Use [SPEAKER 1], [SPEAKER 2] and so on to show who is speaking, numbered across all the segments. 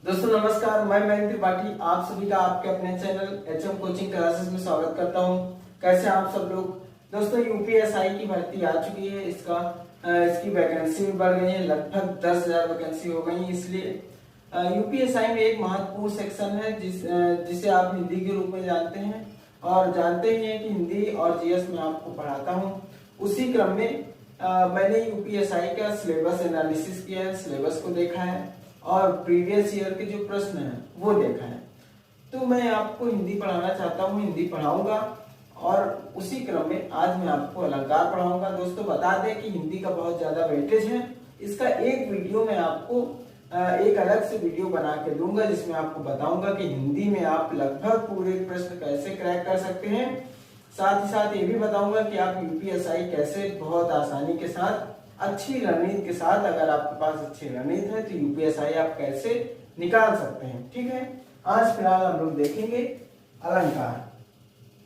[SPEAKER 1] दोस्तों नमस्कार, मैं मयंक त्रिपाठी आप सभी का आपके अपने चैनल एचएम कोचिंग क्लासेस में स्वागत करता हूं। कैसे आप सब लोग। दोस्तों यूपीएसआई की भर्ती आ चुकी है। इसकी वैकेंसी भी बढ़ गई है, लगभग 10,000 वैकेंसी हो गई है। इसलिए यूपीएसआई में एक महत्वपूर्ण सेक्शन है जिसे आप हिंदी के रूप में जानते हैं और जानते ही हैं कि हिंदी और जीएस में आपको पढ़ाता हूँ। उसी क्रम में मैंने यूपीएसआई का सिलेबस एनालिसिस किया है, सिलेबस को देखा है और प्रीवियस ईयर के जो प्रश्न हैं वो देखा है। तो मैं आपको हिंदी पढ़ाना चाहता हूँ, हिंदी पढ़ाऊंगा और उसी क्रम में आज मैं आपको अलंकार पढ़ाऊंगा। दोस्तों बता दें कि हिंदी का बहुत ज्यादा वेटेज है। इसका एक वीडियो मैं आपको एक अलग से वीडियो बना के दूंगा जिसमें आपको बताऊंगा कि हिंदी में आप लगभग पूरे प्रश्न कैसे क्रैक कर सकते हैं। साथ ही साथ ये भी बताऊंगा कि आप यूपीएसआई कैसे बहुत आसानी के साथ अच्छी रणनीति के साथ, अगर आपके पास अच्छी रणनीति है तो यूपीएसआई आप कैसे निकाल सकते हैं। ठीक है, आज फिलहाल हम लोग देखेंगे अलंकार।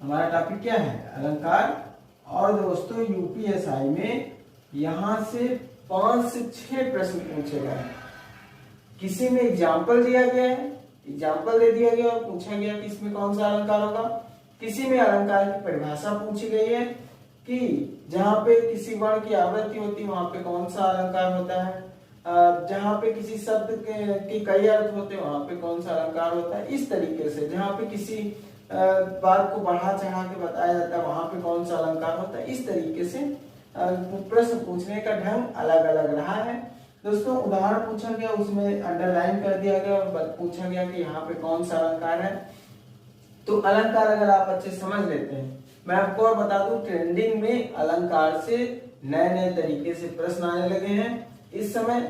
[SPEAKER 1] हमारा टॉपिक क्या है? अलंकार। और दोस्तों यूपीएसआई में यहां से 5 से 6 प्रश्न पूछे गए। किसी में एग्जाम्पल दिया गया है, एग्जाम्पल दे दिया गया और पूछा गया कि इसमें कौन सा अलंकार होगा। किसी में अलंकार की परिभाषा पूछी गई है कि जहां पे किसी वर्ण की आवृत्ति होती है वहां पे कौन सा अलंकार होता है, जहां पे किसी शब्द के कई अर्थ होते हैं वहां पे कौन सा अलंकार होता है। इस तरीके से जहां पे किसी बात को बढ़ा चढ़ा के बताया जाता है वहां पे कौन सा अलंकार होता है। इस तरीके से प्रश्न पूछने का ढंग अलग अलग रहा है। दोस्तों उदाहरण पूछा गया, उसमें अंडरलाइन कर दिया गया और पूछा गया कि यहाँ पे कौन सा अलंकार है। तो अलंकार अगर आप अच्छे समझ लेते हैं, मैं आपको और बता दूं ट्रेंडिंग में अलंकार से नए नए तरीके से प्रश्न आने लगे हैं इस समय।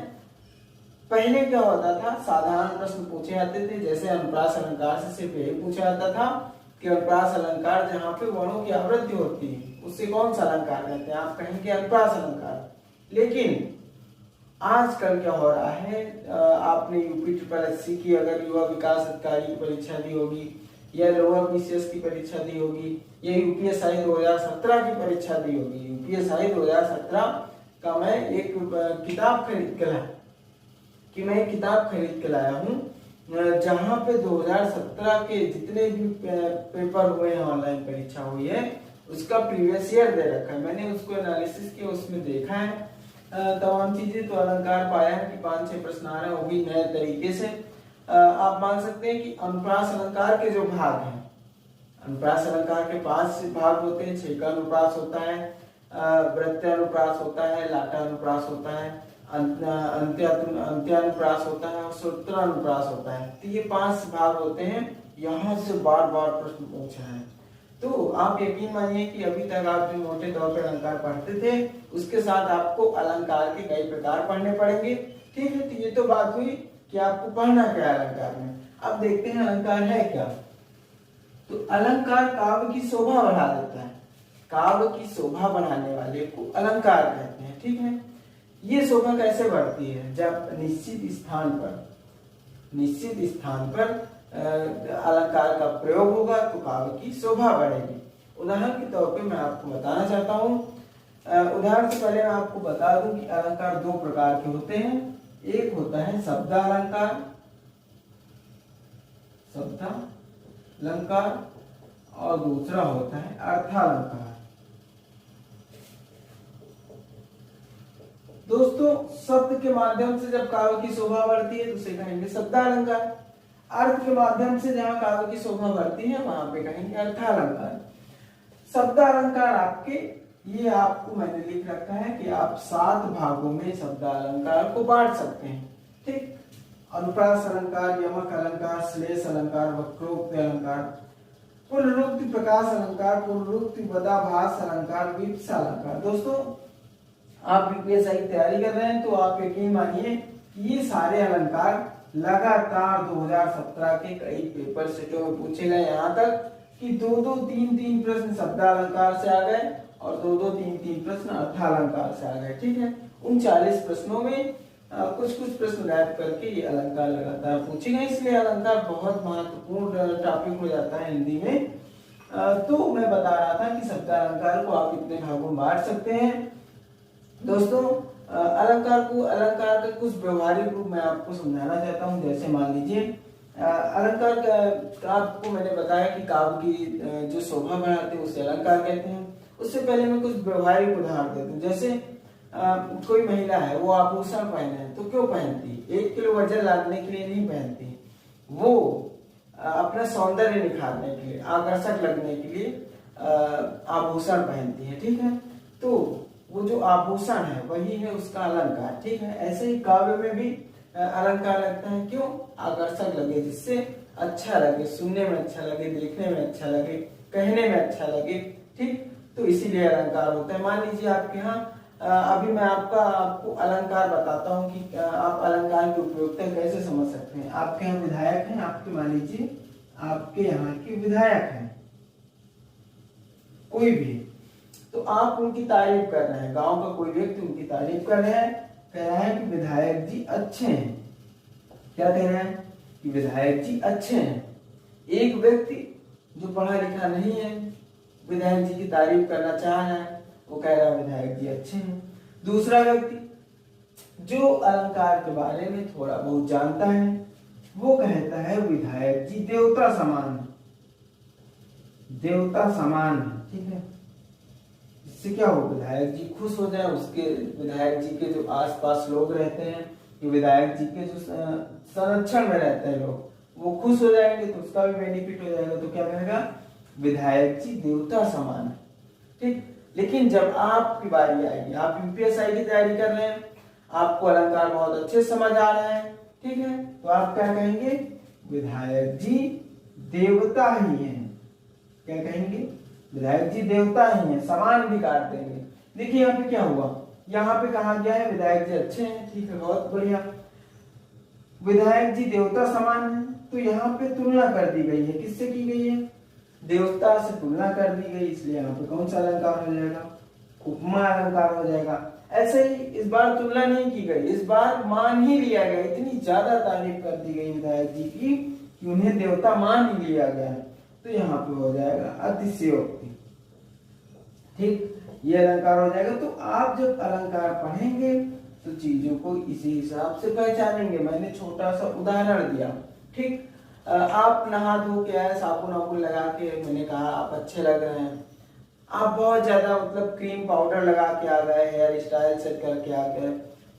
[SPEAKER 1] पहले क्या होता था, साधारण प्रश्न पूछे जाते थे, जैसे अनुप्रास अलंकार से सिर्फ यही पूछा जाता था कि अनुप्रास अलंकार जहाँ पे वर्णों की आवृत्ति होती है उससे कौन सा अलंकार कहते हैं, आप कहेंगे अनुप्रास अलंकार। लेकिन आजकल क्या हो रहा है, आपने यूपी की अगर युवा विकास अधिकारी की परीक्षा दी होगी या लोअर बीसीएस की परीक्षा दी होगी या यूपीएसआई 2017 की परीक्षा दी होगी। यूपीएसआई 2017 का मैं एक किताब खरीद के लाया हूँ जहाँ पे 2017 के जितने भी पेपर हुए हैं, ऑनलाइन परीक्षा हुई है, उसका प्रीवियस ईयर दे रखा है। मैंने उसको एनालिसिस किया, उसमें देखा है तमाम चीजें। तो अलंकार पाया है कि 5-6 प्रश्न आ रहे हैं, वो भी नए तरीके से। आप मान सकते हैं कि अनुप्रास अलंकार के जो भाग हैं, अनुप्रास अलंकार के 5 भाग होते हैं। छेका अनुप्रास होता है, वृत्यानुप्रास होता है, लाटा अनुप्रास होता है, अंत्यानुप्रास होता है और सूत्रानुप्रास होता है। तो ये 5 भाग होते हैं। यहाँ से बार बार प्रश्न पूछा है। तो आप यकीन मानिए कि अभी तक आप जो मोटे तौर पर अलंकार पढ़ते थे उसके साथ आपको अलंकार के कई प्रकार पढ़ने पड़ेंगे। ठीक है, तो ये तो बात हुई कि आपको पढ़ना क्या है अलंकार में। अब देखते हैं अलंकार है क्या। तो अलंकार काव्य की शोभा बढ़ा देता है। काव्य की शोभा बढ़ाने वाले को अलंकार कहते हैं। ठीक है, ये शोभा कैसे बढ़ती है? जब निश्चित स्थान पर अलंकार का प्रयोग होगा तो काव्य की शोभा बढ़ेगी। उदाहरण के तौर पे मैं आपको बताना चाहता हूँ। उदाहरण से पहले मैं आपको बता दूं कि अलंकार 2 प्रकार के होते हैं। एक होता है शब्दालंकार और दूसरा होता है अर्थालंकार। दोस्तों शब्द के माध्यम से जब काव्य की शोभा बढ़ती है तो उसे कहेंगे शब्दालंकार। अर्थ के माध्यम से जहां काव्य की शोभा बढ़ती है वहां पे कहेंगे अर्थालंकार। शब्दालंकार ये आपको मैंने लिख रखा है कि आप 7 भागों में शब्दालंकार को बांट सकते हैं। ठीक, अनुप्रास अलंकार, यमक अलंकार, श्लेष अलंकार, वक्रोक्ति अलंकार, पुनरुक्ति प्रकाश अलंकार, पुनरुक्ति पदाभास अलंकार, विप्सा अलंकार। दोस्तों आप यूपीएसआई की तैयारी कर रहे हैं तो आप यकीन मानिए कि ये सारे अलंकार लगातार 2017 के कई पेपर सेटों में पूछे गए। यहाँ तक कि 2-2, 3-3 प्रश्न शब्दालंकार से आ गए और 2-2, 3-3 प्रश्न अर्थालंकार से आ गए। ठीक है, उन 40 प्रश्नों में कुछ प्रश्न गायब करके ये अलंकार लगातार पूछे गए। इसलिए अलंकार बहुत महत्वपूर्ण टॉपिक हो जाता है हिंदी में। तो मैं बता रहा था कि शब्दालंकार को आप इतने भागों में बांट सकते हैं। दोस्तों अलंकार का कुछ व्यवहारिक रूप मैं आपको समझाना चाहता हूँ। जैसे मान लीजिए अलंकार का आपको मैंने बताया कि काव्य की जो शोभा बढ़ाते हैं उसे अलंकार कहते हैं। उससे पहले मैं कुछ व्यवहारिक उदाहरण देता हूँ। जैसे कोई महिला है, वो आभूषण पहने हैं तो क्यों पहनती है? 1 किलो वजन लादने के लिए नहीं पहनती, वो अपना सौंदर्य निखारने के लिए, आकर्षक लगने के लिए आभूषण पहनती है। ठीक है, तो वो जो आभूषण है वही है उसका अलंकार। ठीक है, ऐसे ही काव्य में भी अलंकार लगता है। क्यों? आकर्षक लगे, जिससे अच्छा लगे, सुनने में अच्छा लगे, देखने में अच्छा लगे, कहने में अच्छा लगे। ठीक, तो इसीलिए अलंकार होता है। मान लीजिए आपके यहाँ अभी मैं आपको अलंकार बताता हूँ कि आप अलंकार की उपयोगिता कैसे समझ सकते हैं। आपके यहाँ विधायक हैं, आपके मान लीजिए आपके यहाँ के विधायक हैं कोई भी, तो आप उनकी तारीफ कर रहे हैं, गांव का कोई व्यक्ति उनकी तारीफ कर रहे हैं, कह रहा है कि विधायक जी अच्छे हैं। क्या कह रहे हैं? कि विधायक जी अच्छे हैं। एक व्यक्ति जो पढ़ा लिखा नहीं है, विधायक जी की तारीफ करना चाह रहा है, वो कह रहा है विधायक जी अच्छे हैं। दूसरा व्यक्ति जो अलंकार के बारे में थोड़ा बहुत जानता है, वो कहता है विधायक जी देवता समान है, देवता समान है। ठीक है, इससे क्या हो? विधायक जी खुश हो जाए, उसके विधायक जी के जो आसपास लोग रहते हैं, कि विधायक जी के जो संरक्षण में रहते हैं लोग, वो खुश हो जाएंगे तो उसका भी बेनिफिट हो जाएगा। तो क्या कहेगा? विधायक जी देवता समान है। ठीक, लेकिन जब आपकी बारी आएगी, आप यूपीएसआई की तैयारी कर रहे हैं, आपको अलंकार बहुत अच्छे समझ आ रहे हैं, ठीक है, तो आप क्या कहेंगे? विधायक जी देवता ही हैं। क्या कहेंगे? विधायक जी देवता ही हैं, समान भी काट देंगे। देखिए यहाँ पे क्या हुआ, यहाँ पे कहा गया है विधायक जी अच्छे हैं। ठीक है, बहुत बढ़िया। विधायक जी देवता समान है, तो यहाँ पे तुलना कर दी गई है। किससे की गई है? देवता से तुलना कर दी गई, इसलिए यहाँ पे कौन सा अलंकार हो जाएगा? उपमा अलंकार हो जाएगा। ऐसे ही इस बार तुलना नहीं की गई, इस बार मान ही लिया गया। इतनी ज्यादा तारीफ कर दी गई विधायक जी की कि उन्हें देवता मान ही लिया गया, तो यहाँ पे हो जाएगा अतिशयोक्ति। ठीक, ये अलंकार हो जाएगा। तो आप जब अलंकार पढ़ेंगे तो चीजों को इसी हिसाब से पहचानेंगे। मैंने छोटा सा उदाहरण दिया। ठीक, आप नहा धो के आए, साबुन वाबुन लगा के, मैंने कहा आप अच्छे लग रहे हैं। आप बहुत ज्यादा मतलब क्रीम पाउडर लगा के आ गए, हेयर स्टाइल सेट करके आ गए,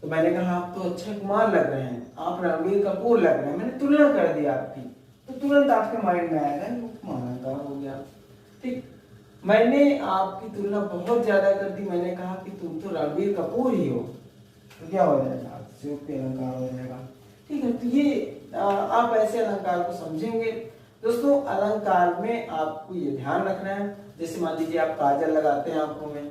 [SPEAKER 1] तो मैंने कहा आप तो अक्षय कुमार लग रहे हैं, आप रणबीर कपूर लग रहे हैं। मैंने तुलना कर दी आपकी, तो तुरंत आपके माइंड में आएगा अलंकार हो गया। ठीक, मैंने आपकी तुलना बहुत ज्यादा कर दी, मैंने कहा कि तुम तो रणबीर कपूर ही हो, तो क्या हो जाएगा? अतिशयोक्ति अलंकार हो जाएगा। ठीक है, तो ये आप ऐसे अलंकार को समझेंगे। दोस्तों, अलंकार में आपको ये ध्यान रखना है, जैसे मान लीजिए आप काजल लगाते हैं आंखों में,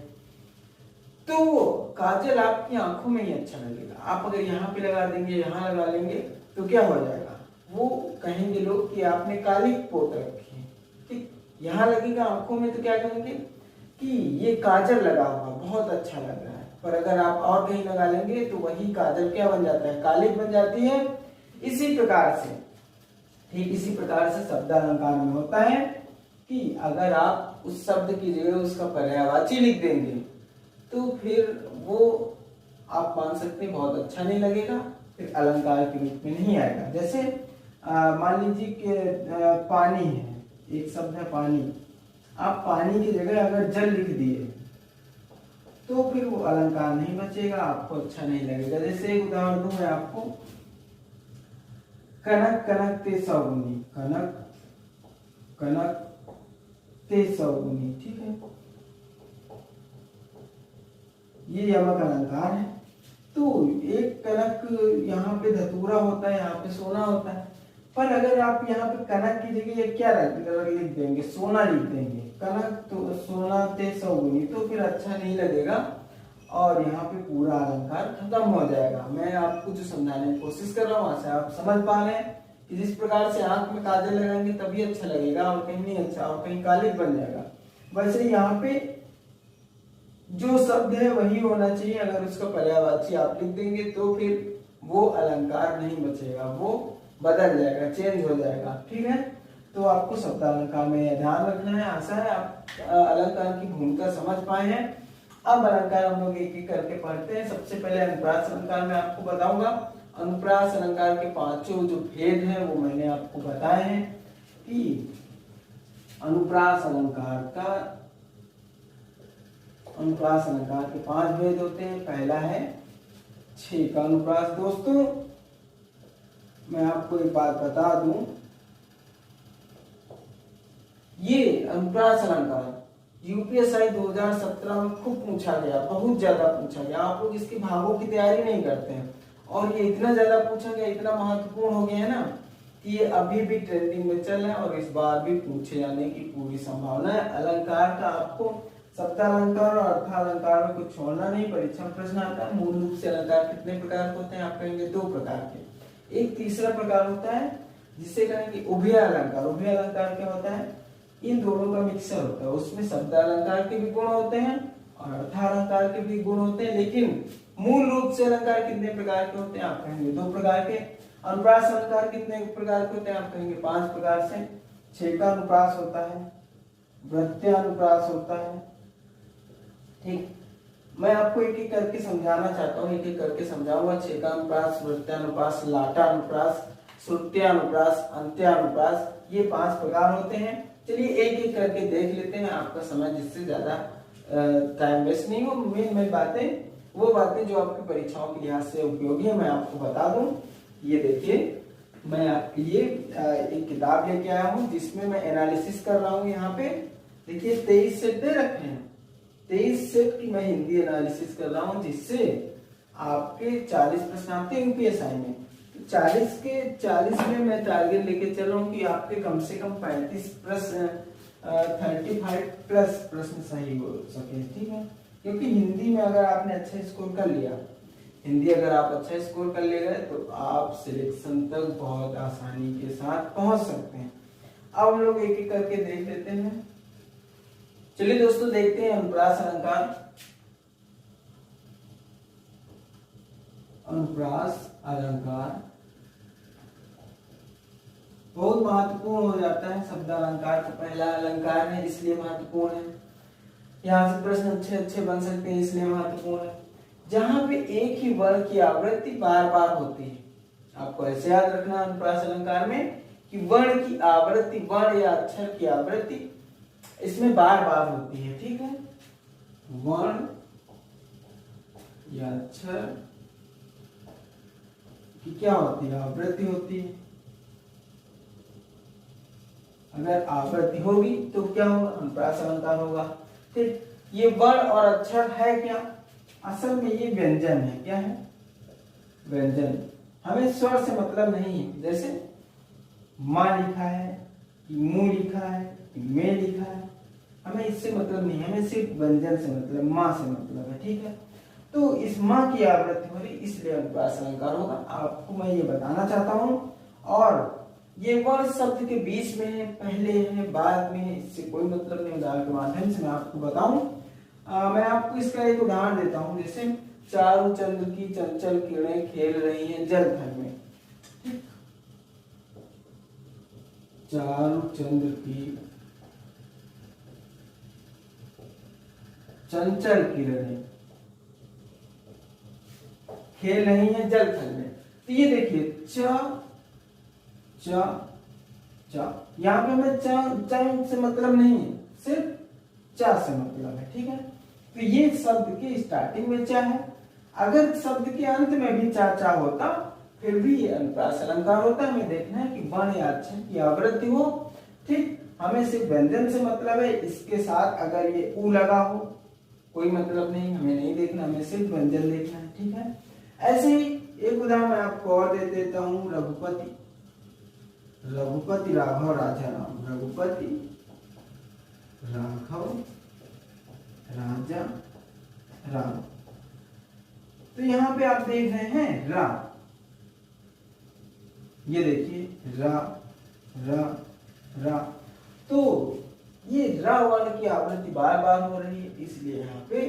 [SPEAKER 1] तो काजल आपकी आंखों में ही अच्छा लगेगा। आप अगर यहाँ पे लगा देंगे, यहाँ लगा लेंगे, तो क्या हो जाएगा? वो कहेंगे लोग कि आपने काली पोत रखी है। ठीक, यहाँ लगेगा आंखों में तो क्या कहेंगे कि ये काजल लगा हुआ बहुत अच्छा लग रहा है। पर अगर आप और कहीं लगा लेंगे तो वही काजल क्या बन जाता है? काली बन जाती है। इसी प्रकार से, ठीक इसी प्रकार से शब्द अलंकार में होता है कि अगर आप उस शब्द की जगह उसका पर्यायवाची लिख देंगे तो फिर वो आप मान सकते हैं बहुत अच्छा नहीं लगेगा, फिर अलंकार के रूप में नहीं आएगा। जैसे मान लीजिए कि पानी है, एक शब्द है पानी, आप पानी की जगह अगर जल लिख दिए तो फिर वो अलंकार नहीं बचेगा, आपको अच्छा नहीं लगेगा। जैसे एक उदाहरण दूं मैं आपको, कनक कनक ते सौगुनी, कनक कनक ते सौगुनी। ठीक है, ये यमक अलंकार है। तो एक कनक यहाँ पे धतूरा होता है, यहाँ पे सोना होता है, पर अगर आप यहाँ पे कनक की जगह क्या लिख देंगे? सोना लिख देंगे, कनक तो सोना ते सौगुनी, तो फिर अच्छा नहीं लगेगा और यहाँ पे पूरा अलंकार खत्म हो जाएगा। मैं आपको जो समझाने की कोशिश कर रहा हूँ, वहां से आप समझ पा रहे हैं कि जिस प्रकार से आंख में काजल लगाएंगे तभी अच्छा लगेगा और कहीं नहीं अच्छा, और कहीं कालिक बन जाएगा। वैसे यहाँ पे जो शब्द है वही होना चाहिए, अगर उसका पर्यायवाची आप लिख देंगे तो फिर वो अलंकार नहीं बचेगा, वो बदल जाएगा, चेंज हो जाएगा। ठीक है, तो आपको शब्द अलंकार में ध्यान रखना है। आशा है आप अलंकार की भूमिका समझ पाए हैं। अब अलंकार हम लोग एक एक करके पढ़ते हैं। सबसे पहले अनुप्रास अलंकार मैं आपको बताऊंगा। अनुप्रास अलंकार के पांचों जो भेद हैं वो मैंने आपको बताए हैं कि अनुप्रास अलंकार के 5 भेद होते हैं। पहला है 6 का अनुप्रास। दोस्तों मैं आपको एक बात बता दूं, ये अनुप्रास अलंकार यूपीएसआई 2017 में खूब पूछा गया, बहुत ज्यादा पूछा गया। आप लोग इसके भागों की तैयारी नहीं करते हैं और ये इतना ज्यादा पूछा गया, इतना महत्वपूर्ण हो गया है ना कि ये अभी भी ट्रेंडिंग में चल रहा है और इस बार भी पूछे जाने की पूरी संभावना है। अलंकार का आपको शब्दालंकार और अर्थालंकार में कुछ छोड़ना नहीं। परीक्षा में प्रश्न आता है मूल रूप से अलंकार कितने प्रकार के होते हैं, आप कहेंगे 2 प्रकार के। एक तीसरा प्रकार होता है जिसे कहेंगे उभय अलंकार। उभय अलंकार क्या होता है, इन दोनों का मिक्सर होता है, उसमें शब्दालंकार के भी गुण होते हैं और अर्थालंकार के भी गुण होते हैं। लेकिन मूल रूप से अलंकार कितने प्रकार के होते हैं, आप कहेंगे 2 प्रकार के। अनुप्रास अलंकार कितने प्रकार के होते हैं, आप कहेंगे 5 प्रकार से। 6 का अनुप्रास होता है, वृत्यानुप्रास होता है। ठीक, मैं आपको एक एक करके समझाना चाहता हूँ, एक एक करके समझाऊंगा। 6 का अनुप्रास, वृत्यानुप्रास, लाटानुप्रास, श्रुत्यानुप्रास, अंत्यानुप्रास, ये 5 प्रकार होते हैं। चलिए एक एक करके देख लेते हैं, आपका समय जिससे ज्यादा टाइम वेस्ट नहीं हो। मेन बातें, वो बातें जो आपकी परीक्षाओं के लिहाज से उपयोगी है मैं आपको बता दूं। ये देखिए, मैं आपके लिए एक किताब लेके आया हूँ जिसमें मैं एनालिसिस कर रहा हूँ। यहाँ पे देखिए 23 सेट दे रखे हैं, 23 सेट की मैं हिंदी एनालिसिस कर रहा हूँ, जिससे आपके 40 प्रश्न आते हैं यूपीएसआई में। 40 के 40 में मैं टारगेट लेके चल रहा हूँ कि आपके कम से कम 35 प्रश्न 35 प्लस प्रश्न सही हो सके। ठीक है, क्योंकि हिंदी में अगर आपने अच्छा स्कोर कर लिया, हिंदी अगर आप अच्छा स्कोर कर ले गए तो आप सिलेक्शन तक बहुत आसानी के साथ पहुंच सकते हैं। अब हम लोग एक एक करके देख लेते हैं। चलिए दोस्तों देखते हैं अनुप्रास अलंकार। अनुप्रास अलंकार बहुत महत्वपूर्ण हो जाता है। शब्दालंकार तो पहला अलंकार है इसलिए महत्वपूर्ण है। यहाँ से प्रश्न अच्छे अच्छे बन सकते हैं इसलिए महत्वपूर्ण है। जहां पे एक ही वर्ण की आवृत्ति बार बार होती है, आपको ऐसे याद रखना अनुप्रास अलंकार में कि वर्ण की आवृत्ति, वर्ण या अक्षर की आवृत्ति इसमें बार बार होती है। ठीक है, वर्ण या अक्षर की क्या होती है, आवृत्ति होती है। अगर आवृत्ति होगी तो क्या होगा, अनुप्रास अलंकार होगा। ठीक, ये वर्ण और अक्षर है क्या, असल में ये व्यंजन है। क्या है, व्यंजन। हमें स्वर से मतलब नहीं है, जैसे माँ लिखा है कि मुंह लिखा है कि मैं लिखा है, हमें इससे मतलब नहीं, हमें सिर्फ व्यंजन से मतलब, माँ से मतलब है। ठीक है, तो इस माँ की आवृत्ति हो रही इसलिए अनुप्रास अलंकार होगा। आपको मैं ये बताना चाहता हूँ। और ये वर्ण शब्द के बीच में है, पहले है, बाद में है, इससे कोई मतलब नहीं। उदाहरण के माध्यम से मैं आपको बताऊं, मैं आपको इसका एक उदाहरण देता हूं। जैसे चारू चंद्र की चंचल किरणें खेल रही हैं जल थल में। चारू चंद्र की चंचल किरणें खेल रही हैं जल थल में। तो ये देखिए च च च, यहाँ पे हमें च से मतलब नहीं है, सिर्फ चा से मतलब है। ठीक है, तो ये शब्द की स्टार्टिंग में चा है। अगर शब्द के अंत में भी चा होता फिर भी ये अनुप्रास अलंकार होता। हमें देखना है कि वर्ण या अक्षर की आवृत्ति हो। ठीक, हमें सिर्फ व्यंजन से मतलब है, इसके साथ अगर ये ऊ लगा हो कोई मतलब नहीं, हमें नहीं देखना, हमें सिर्फ व्यंजन देखना है। ठीक है, ऐसे ही एक उदाहरण मैं आपको और दे देता हूँ। रघुपति, रघुपति राघव राजा राम, रघुपति राघव राजा राम। तो यहाँ पे आप देख रहे हैं रा, ये देखिए रा रा रा, तो ये रा वर्ण की आवृत्ति बार बार हो रही है इसलिए यहाँ पे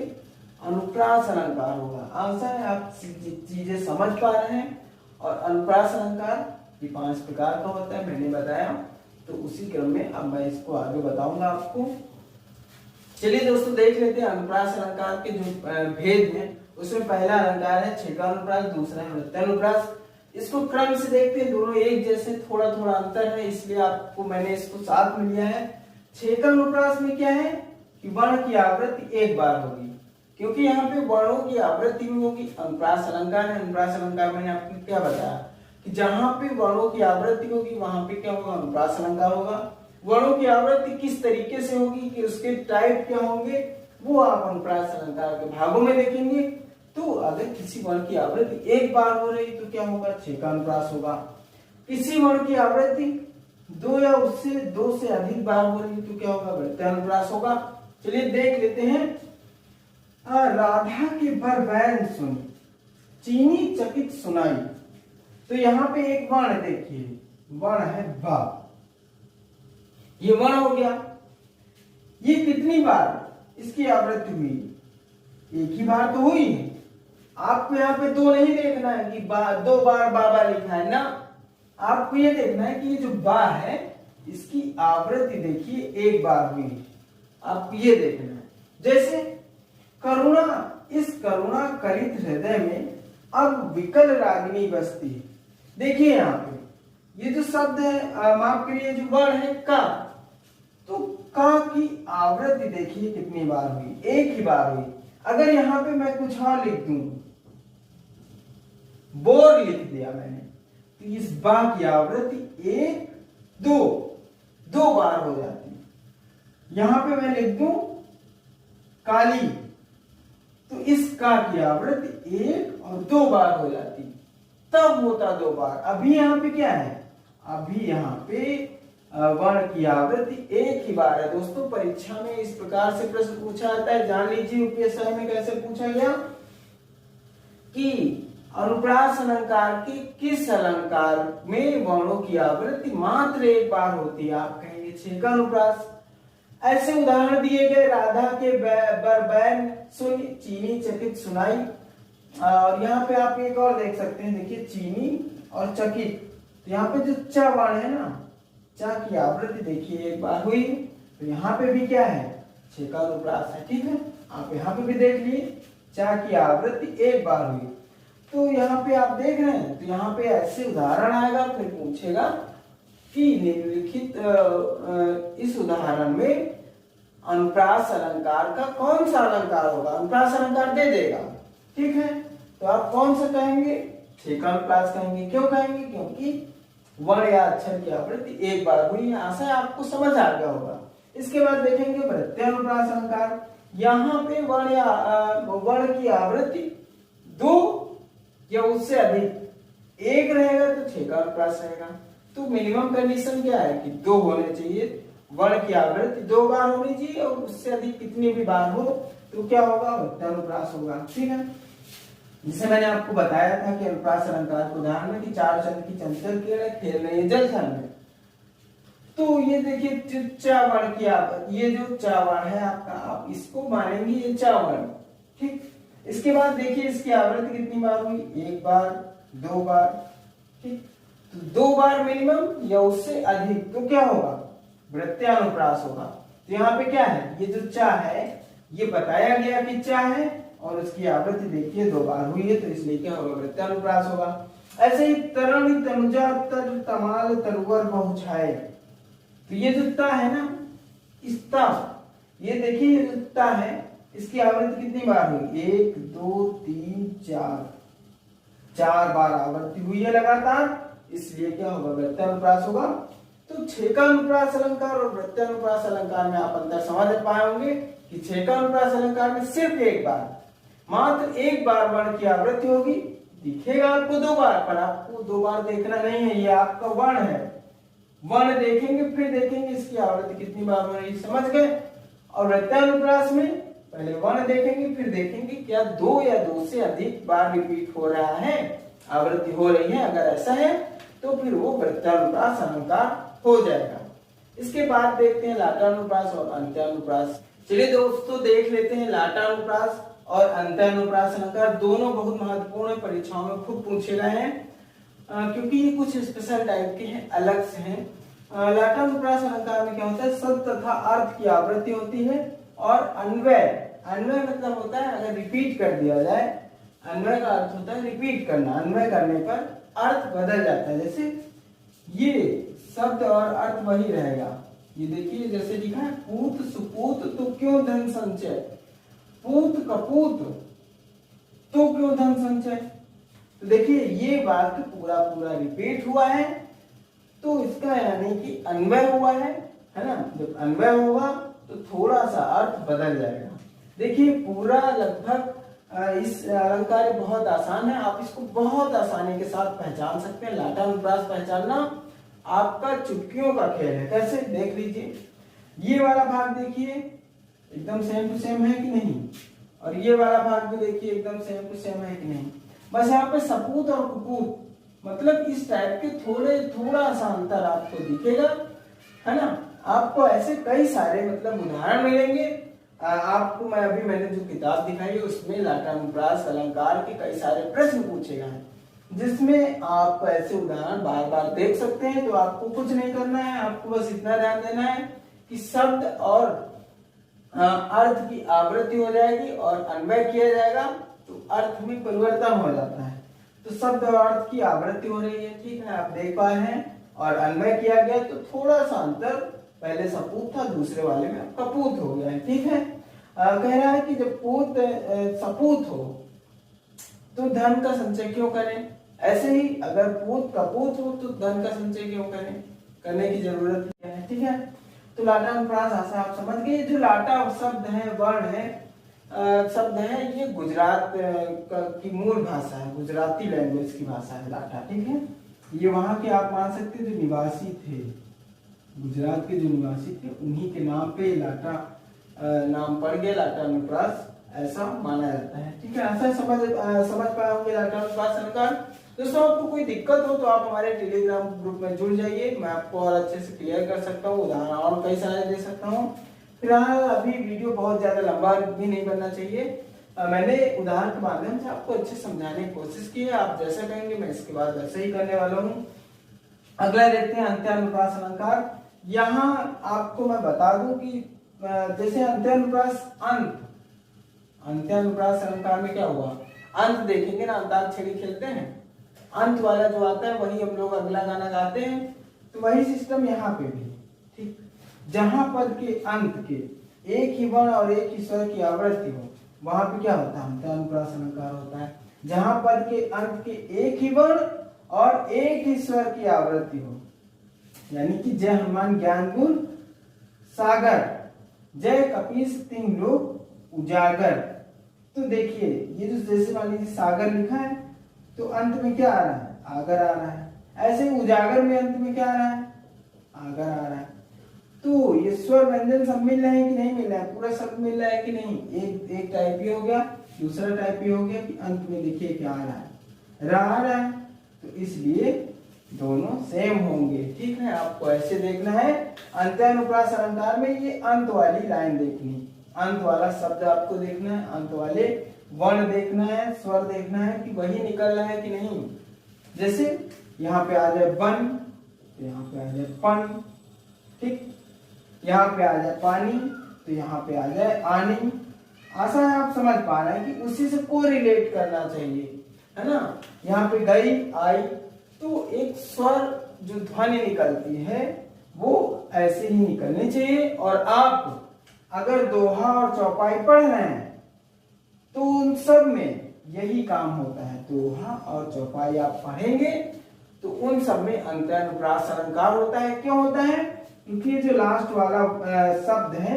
[SPEAKER 1] अनुप्रास अलंकार होगा। आशा है आप चीजें समझ पा रहे हैं। और अनुप्रास अलंकार ये 5 प्रकार का होता है, मैंने बताया। तो उसी क्रम में अब मैं इसको आगे बताऊंगा आपको। चलिए दोस्तों देख लेते हैं अनुप्रास अलंकार के जो भेद हैं। उसमें पहला अलंकार है छेकानुप्रास, दूसरा है वृत्तानुप्रास। इसको क्रम से देखते हैं, दोनों एक जैसे, थोड़ा थोड़ा अंतर है, इसलिए आपको मैंने इसको साथ में लिया है। छेकानुप्रास में क्या है कि वर्ण की आवृत्ति एक बार होगी, क्योंकि यहाँ पे वर्णों की आवृत्ति भी होगी। अनुप्रास अलंकार है, अनुप्रास अलंकार मैंने आपको क्या बताया कि जहां पे वर्णों की आवृत्ति होगी वहां पे क्या होगा, अनुप्रास अलंकार होगा। वर्णों की आवृत्ति किस तरीके से होगी कि उसके टाइप क्या होंगे, वो आप अनुप्रास अलंकार के भागों में देखेंगे। तो अगर किसी वर्ण की आवृत्ति एक बार हो रही तो क्या होगा, छेकानुप्रास होगा। किसी वर्ण की आवृत्ति दो या उससे दो से अधिक बार हो रही तो क्या होगा, वृत्तानुप्रास होगा। चलिए देख लेते हैं। राधा के बर बैन सुनी, चीनी चकित सुनाई। तो यहाँ पे एक वर्ण देखिए, वर्ण है बा, ये वर्ण हो गया। ये कितनी बार इसकी आवृत्ति हुई, एक ही बार तो हुई है। आपको यहाँ पे दो नहीं देखना है कि दो बार बाबा लिखा है ना, आपको ये देखना है कि ये जो बा है इसकी आवृत्ति देखिए एक बार हुई है, आपको ये देखना है। जैसे करुणा, इस करुणा कलित हृदय में अब विकल रागिनी बसती है। देखिए यहाँ पे ये जो शब्द है, माफ करिए, जो वर्ण है का, तो का की आवृत्ति देखिए कितनी बार हुई, एक ही बार हुई। अगर यहाँ पे मैं कुछ और लिख दूं, बोर लिख दिया मैंने, तो इस बा की आवृत्ति एक दो बार हो जाती है। यहां पे मैं लिख दूं काली, तो इस का की आवृत्ति एक और दो बार हो जाती, तब होता दो बार। अभी यहाँ पे क्या है, अभी यहाँ पे वर्ण की आवृत्ति एक ही बार है। दोस्तों परीक्षा में इस प्रकार से प्रश्न पूछा जाता है, जान लीजिए यूपीएससी में कैसे पूछा गया कि अनुप्रास अलंकार के किस अलंकार में वर्णों की आवृत्ति मात्र एक बार होती है, आप कहेंगे छेकानुप्रास। ऐसे उदाहरण दिए गए, राधा के बर बैन सुन, चीनी चकित सुनाई। और यहाँ पे आप एक और देख सकते हैं, देखिए चीनी और चकित, तो यहाँ पे जो च वर्ण है ना, चा की आवृत्ति देखिए एक बार हुई, तो यहाँ पे भी क्या है, छेकानुप्रास है। ठीक है, आप यहाँ पे भी देख लिए, चा की आवृत्ति एक बार हुई। तो यहाँ पे आप देख रहे हैं, तो यहाँ पे ऐसे उदाहरण आएगा, फिर पूछेगा कि निम्नलिखित इस उदाहरण में अनुप्रास अलंकार का कौन सा अलंकार होगा, अनुप्रास अलंकार दे देगा। ठीक है, तो आप कौन सा कहेंगे, छेकानुप्रास कहेंगे। क्यों कहेंगे, क्योंकि वर्ण या अक्षर की आवृत्ति एक बार हुई है। आशा है आपको समझ आ गया होगा। इसके बाद देखेंगे वृत्तानुप्रास अलंकार। यहाँ पे वर्ण या वर्ण की आवृत्ति दो या उससे अधिक एक रहेगा तो छेकानुप्रास रहेगा। तो मिनिमम कंडीशन क्या है कि दो होने चाहिए, वर्ण की आवृत्ति दो बार होनी चाहिए, और उससे अधिक कितनी भी बार हो तो क्या होगा, वृत्तानुप्रास होगा। ठीक है, जिसे मैंने आपको बताया था कि अनुप्रास अलंकार के उदाहरण में कि चार चंद की चंचल किरणें खेल रही है जल थल में। तो ये देखिए चा वर्ण की आवृत्ति, ये जो चा वर्ण है आपका, आप इसको मानेंगे ये चा वर्ण। ठीक, इसके बाद देखिए इसकी आवृत्ति कितनी बार हुई, एक बार, दो बार। ठीक, तो दो बार मिनिमम या उससे अधिक तो क्या होगा, वृत्तानुप्रास होगा। तो यहाँ पे क्या है, ये जो चा है ये बताया गया कि चा है, और उसकी आवृत्ति देखिए दो बार हुई है, तो इसलिए क्या होगा, वृत्तानुप्रास होगा। ऐसे ही तरण तनुजा तर तमाल तरुवर बहुछाए, तो ये जो ता है ना, इस ता, ये देखिए ये जो ता है, इसकी आवृत्ति कितनी बार हुई, एक दो तीन चार बार आवृत्ति हुई है लगातार, इसलिए क्या होगा, वृत्तानुप्रास होगा। तो छेकानुप्रास अलंकार और वृत्तानुप्रास अलंकार में आप अंतर समझ पाए होंगे कि छेकानुप्रास अलंकार में सिर्फ एक बार, मात्र एक बार वर्ण की आवृत्ति होगी, दिखेगा आपको दो बार, पर आपको दो बार देखना नहीं है, ये आपका वर्ण है। वर्ण देखेंगे फिर देखेंगे इसकी आवृत्ति कितनी बार हो रही है, समझ गए। और वृत्तानुप्रास में पहले वर्ण देखेंगे फिर देखेंगे क्या दो या दो से अधिक बार रिपीट हो रहा है, आवृत्ति हो रही है। अगर ऐसा है तो फिर वो वृत्तानुप्रास अलंकार हो जाएगा। इसके बाद देखते हैं लाटानुप्रास और अंत्यानुप्रास। चलिए दोस्तों देख लेते हैं लाटानुप्रास और अंत्यानुप्रास अलंकार। दोनों बहुत महत्वपूर्ण है, परीक्षाओं में खूब पूछे गए हैं, क्योंकि ये कुछ स्पेशल टाइप के हैं, अलग से हैं। लाटानुप्रास अलंकार में क्या होता है, शब्द तथा अर्थ की आवृत्ति होती है, और अन्वय, अन्वय मतलब होता है अगर रिपीट कर दिया जाए, अन्वय का अर्थ होता है रिपीट करना, अन्वय करने पर अर्थ बदल जाता है। जैसे ये शब्द और अर्थ वही रहेगा, ये देखिए जैसे लिखा है पूत सुपूत तो क्यों धन संचय, पूत कपूत तो क्यों धन संचय। तो देखिए ये वाक्य पूरा पूरा रिपीट हुआ है, तो इसका यानी कि अन्वय हुआ है ना। जब अन्वय होगा तो थोड़ा सा अर्थ बदल जाएगा। देखिए पूरा लगभग इस अलंकार बहुत आसान है, आप इसको बहुत आसानी के साथ पहचान सकते हैं। लाटानुप्रास पहचानना आपका चुटकियों का खेल है। कैसे, देख लीजिए, ये वाला भाग देखिए एकदम सेम टू सेम है कि नहीं, और ये वाला भाग भी देखिए एकदम सेम टू सेम है कि नहीं। बस यहाँ पे सपूत और कुपूत मतलब इस टाइप के थोड़ा सा अंतर आपको दिखेगा, है ना। आपको ऐसे कई सारे मतलब उदाहरण मिलेंगे। आपको मैंने जो किताब दिखाई है उसमें लाटानुप्रास अलंकार के कई सारे प्रश्न पूछे गए हैं, जिसमें आप ऐसे उदाहरण बार बार देख सकते हैं। तो आपको कुछ नहीं करना है, आपको बस इतना ध्यान देना है कि शब्द और अर्थ की आवृत्ति हो जाएगी और अन्वय किया जाएगा तो अर्थ में परिवर्तन हो जाता है। तो शब्द और अर्थ की आवृत्ति हो रही है, ठीक है, आप देख पाए हैं, और अन्वय किया गया तो थोड़ा सा अंतर, पहले सपूत था दूसरे वाले में कपूत हो गया है, ठीक है। कह रहा है कि जब पूत सपूत हो तो धन का संचय क्यों करें। ऐसे ही अगर पूत कपूत हो तो धन का संचय क्यों करें, करने की जरूरत क्या है, ठीक है। तो लाटानुप्रास आशा आप समझ गए। जो लाटा शब्द है, वर्ण है, शब्द है, ये गुजरात की मूल भाषा है, गुजराती लैंग्वेज की भाषा है लाटा, ठीक है। ये वहां के आप मान सकते जो निवासी थे, गुजरात के जो निवासी थे उन्हीं के नाम पे लाटा नाम पड़ गया लाटानुप्रास, ऐसा माना जाता है, ठीक है। ऐसा समझ पाए होंगे लाटानुप्रास अलंकार। दोस्तों आपको कोई दिक्कत हो तो आप हमारे टेलीग्राम ग्रुप में जुड़ जाइए, मैं आपको और अच्छे से क्लियर कर सकता हूँ, उदाहरण और कई सारे दे सकता हूँ। फिलहाल अभी वीडियो बहुत ज्यादा लंबा भी नहीं बनना चाहिए, मैंने उदाहरण के माध्यम से आपको अच्छे समझाने की कोशिश की है। आप जैसा कहेंगे मैं इसके बाद वैसे ही करने वाला हूँ। अगला देखते हैं अंत्यानुप्रास अलंकार। यहाँ आपको मैं बता दूं कि जैसे अंत्यानुप्रास अंत्यानुप्रास अलंकार में क्या हुआ, अंत देखेंगे ना, अंताक्षरी खेलते हैं, अंत वाला जो आता है वही हम लोग अगला गाना गाते हैं, तो वही सिस्टम यहाँ पे भी, ठीक। जहां पद के अंत के एक ही वर्ण और एक ही स्वर की आवृत्ति हो वहां पे क्या होता है, अंत्यानुप्रास अलंकार होता है। जहां पद के अंत के एक ही वर्ण और एक ही स्वर की आवृत्ति हो, यानी कि जय हनुमान ज्ञान गुण सागर, जय कपीस तिंग लोक उजागर। तो देखिए ये जो जैसे मान लीजिए सागर लिखा है तो अंत में क्या आ रहा है, आगर आ रहा है। ऐसे ही उजागर में अंत में क्या आ रहा है, आगर आ रहा है। तो ये स्वर व्यंजन सब मिल रहे हैं कि नहीं मिल रहा है, पूरा शब्द मिल रहा है कि नहीं। एक टाइप ये हो गया, दूसरा टाइप ये हो गया कि अंत में देखिए क्या आ रहा है, रा आ रहा है, तो इसलिए दोनों सेम होंगे, ठीक है। आपको ऐसे देखना है। अंत्यानुप्रास अलंकार में ये अंत वाली लाइन देखनी, अंत वाला शब्द आपको देखना है, अंत वाले वर्ण देखना है, स्वर देखना है कि वही निकल रहा है कि नहीं। जैसे यहाँ पे आ जाए बन तो यहाँ पे आ जाए पन, ठीक। यहाँ पे आ जाए पानी तो यहाँ पे आ जाए आनी। आशा है आप समझ पा रहे हैं कि उसी से को रिलेट करना चाहिए, है ना। यहाँ पे गई आई तो एक स्वर जो ध्वनि निकलती है वो ऐसे ही निकलनी चाहिए। और आप अगर दोहा और चौपाई पढ़ रहे हैं तो उन सब में यही काम होता है, दोहा और चौपाई आप पढ़ेंगे तो उन सब में अंत्यानुप्रास अलंकार होता है। क्यों होता है, क्योंकि ये जो लास्ट वाला शब्द है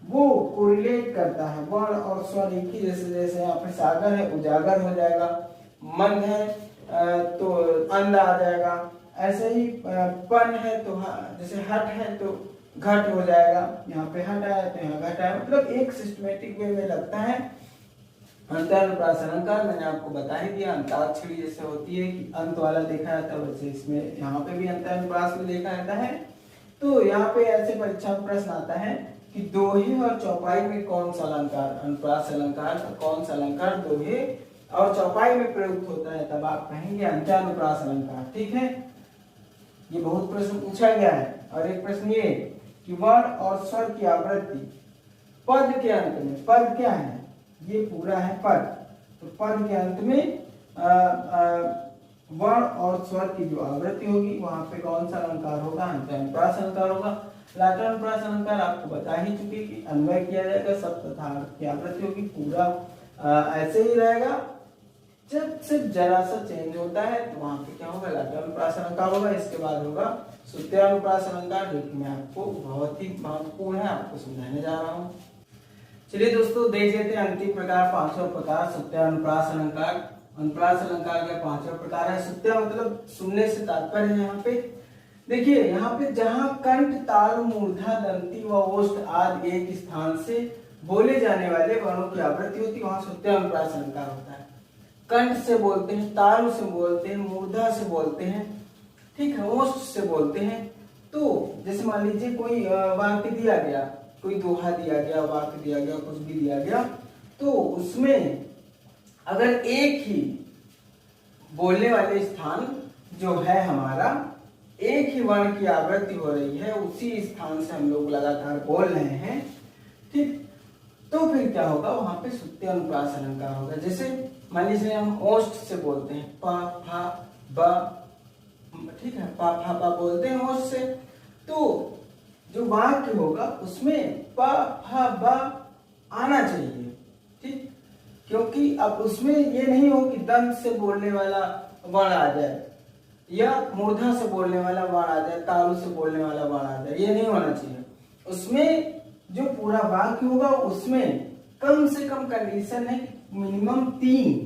[SPEAKER 1] वो कोरिलेट करता है, वर्ण और स्वर एक ही। जैसे यहाँ पे सागर है उजागर हो जाएगा, मन है तो अंध आ जाएगा, ऐसे ही पन है तो जैसे हट है तो घट हो जाएगा, यहाँ पे हट आया तो यहाँ घट आया, मतलब एक सिस्टमेटिक वे में लगता है अंत्यानुप्रास अलंकार। मैंने आपको बता ही दिया, अंताक्षरी जैसे होती है कि अंत वाला देखा जाता है वैसे इसमें यहाँ पे भी अंत्यानुप्रास में देखा जाता है। तो यहाँ पे ऐसे परीक्षा में प्रश्न आता है कि दोहे और चौपाई में कौन सा अलंकार, अनुप्रास अलंकार का कौन सा अलंकार दोहे और चौपाई में प्रयुक्त होता है, तब आप कहेंगे अंत्यानुप्रास अलंकार, ठीक है। ये बहुत प्रश्न पूछा गया है। और एक प्रश्न ये कि वर्ण और स्वर की आवृत्ति पद के अंत में, पद क्या है, ये पूरा है पद, तो पद के अंत में वर्ण और स्वर की जो आवृत्ति होगी वहां पे कौन सा अलंकार होगा, अंत्यानुप्रास अलंकार होगा। लाटानुप्रास अलंकार आपको बता ही चुके कि अन्वय किया जाएगा, सब तथा की आवृत्ति होगी, पूरा ऐसे ही रहेगा। जब सिर्फ जरा सा चेंज होता है तो वहां पे क्या होगा, लाटानुप्रास अलंकार होगा। इसके बाद होगा सुत्यानुप्रास अलंकार, जो कि मैं आपको बहुत ही महत्वपूर्ण है, आपको समझाने जा रहा हूँ। चलिए दोस्तों देख लेते हैं अंतिम प्रकार, पांचवा प्रकार सुत्यानुप्रास अलंकार। अनुप्रास अलंकार का पांचवा प्रकार है सुत्या, मतलब सुनने से तात्पर्य है यहाँ पे। देखिए यहाँ पे जहां कंठ, ताल, मूर्धा, दंती व ओष्ठ आदि एक स्थान से बोले जाने वाले वर्णों की आवृत्ति होती है, वहां सुत्यानुप्रास अलंकार होता है। कंठ से बोलते हैं, ताल से बोलते हैं, मूर्धा से बोलते हैं, ठीक है, ओष्ठ से बोलते हैं। तो जैसे मान लीजिए कोई वाक्य दिया गया, कोई दोहा दिया गया, वाक्य दिया गया, कुछ भी दिया गया, तो उसमें अगर एक ही बोलने वाले स्थान जो है हमारा, एक ही वर्ण की आवृत्ति हो रही है, उसी स्थान से हम लोग लगातार बोल रहे हैं, ठीक, तो फिर क्या होगा, वहां पे सुत्यानुप्रास अलंकार होगा। जैसे मान लीजिए हम ओष्ठ से बोलते हैं, पा फा बा, ठीक है, पा फा बा बोलते हैं ओष्ठ से, तो जो वाक्य होगा उसमें पा फा बा आना चाहिए, ठीक, क्योंकि अब उसमें ये नहीं हो कि दंत से बोलने वाला वर्ण आ जाए, या मूर्धा से बोलने वाला वर्ण आ जाए, तालु से बोलने वाला वर्ण आ जाए, ये नहीं होना चाहिए। उसमें जो पूरा वाक्य होगा उसमें कम से कम कंडीशन है कि मिनिमम 3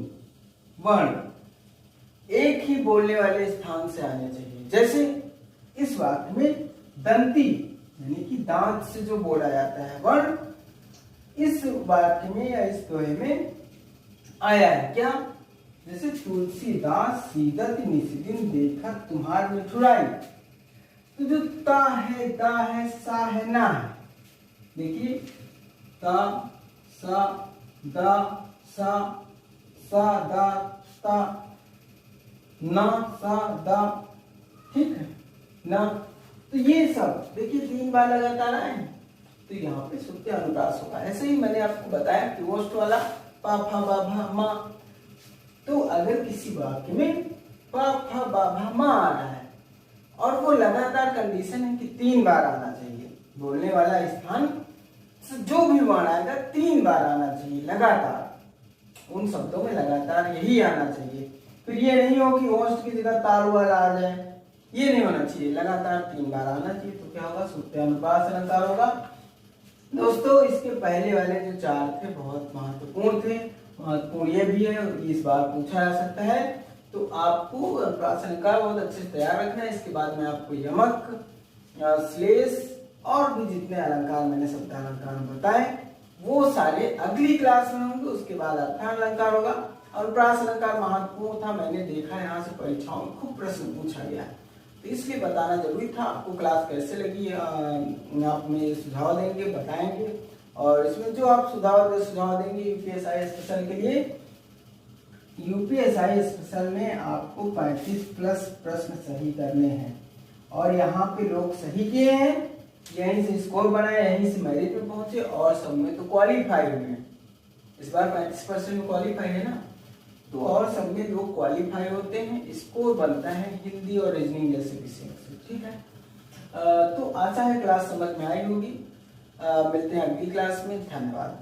[SPEAKER 1] वर्ण एक ही बोलने वाले स्थान से आने चाहिए। जैसे इस वाक्य में दंती यानी कि दांत से जो बोला जाता है वर्ण, इस वाक्य में या इस दोहे में आया है क्या, जैसे तुलसीदास सीदत निशिदिन देखा तुम्हार मिठुराई, तो जो ता है, दा है, सा है, ना है, देखिए ता सा दा सा दा ता ना सा दा, ठीक है ना, तो ये सब देखिए 3 बार लगातार आए, तो यहाँ पे सुत्यानुप्रास होगा। ऐसे ही मैंने आपको बताया कि ओष्ठ वाला पा फा बा भा मा, तो अगर किसी वाक्य में पा फा बा भा मा आ रहा है और वो लगातार कंडीशन है कि 3 बार आना चाहिए, बोलने वाला स्थान जो भी वर्ण आएगा 3 बार आना चाहिए लगातार, उन शब्दों में लगातार यही आना चाहिए। फिर ये नहीं हो कि ओष्ठ की जगह ताल वाला आ जाए, ये नहीं होना चाहिए, लगातार 3 बार आना चाहिए, तो क्या होगा, सुत्यानुप्रास अलंकार होगा। दोस्तों इसके पहले वाले जो 4 थे बहुत महत्वपूर्ण थे, महत्वपूर्ण ये भी है, इस बार पूछा जा सकता है, तो आपको अनुप्रास अलंकार बहुत अच्छे से तैयार रखना है। इसके बाद मैं आपको यमक, श्लेष और भी जितने अलंकार मैंने शब्दालंकार बताए वो सारे अगली क्लास में होंगे। उसके बाद अर्थान अलंकार होगा। अनुप्रास अलंकार महत्वपूर्ण था, मैंने देखा यहाँ से परीक्षाओं में खूब प्रश्न पूछा गया, तो इसलिए बताना जरूरी था। आपको क्लास कैसे लगी आप में सुझाव देंगे, बताएंगे, और इसमें जो आप सुझाव देंगे यूपीएसआई स्पेशल के लिए, यूपीएसआई स्पेशल में आपको 35+ प्रश्न सही करने हैं, और यहाँ पे लोग सही किए हैं, यहीं से स्कोर बनाए, यहीं से मेरिट में पहुंचे, और सब में तो क्वालिफाई हुए हैं। इस बार 35% में क्वालिफाई है ना, तो और सब में लोग क्वालिफाई होते हैं, स्कोर बनता है हिंदी और रीजनिंग जैसे विषयों से, ठीक है। तो आशा है क्लास समझ में आई होगी। मिलते हैं अगली क्लास में, धन्यवाद।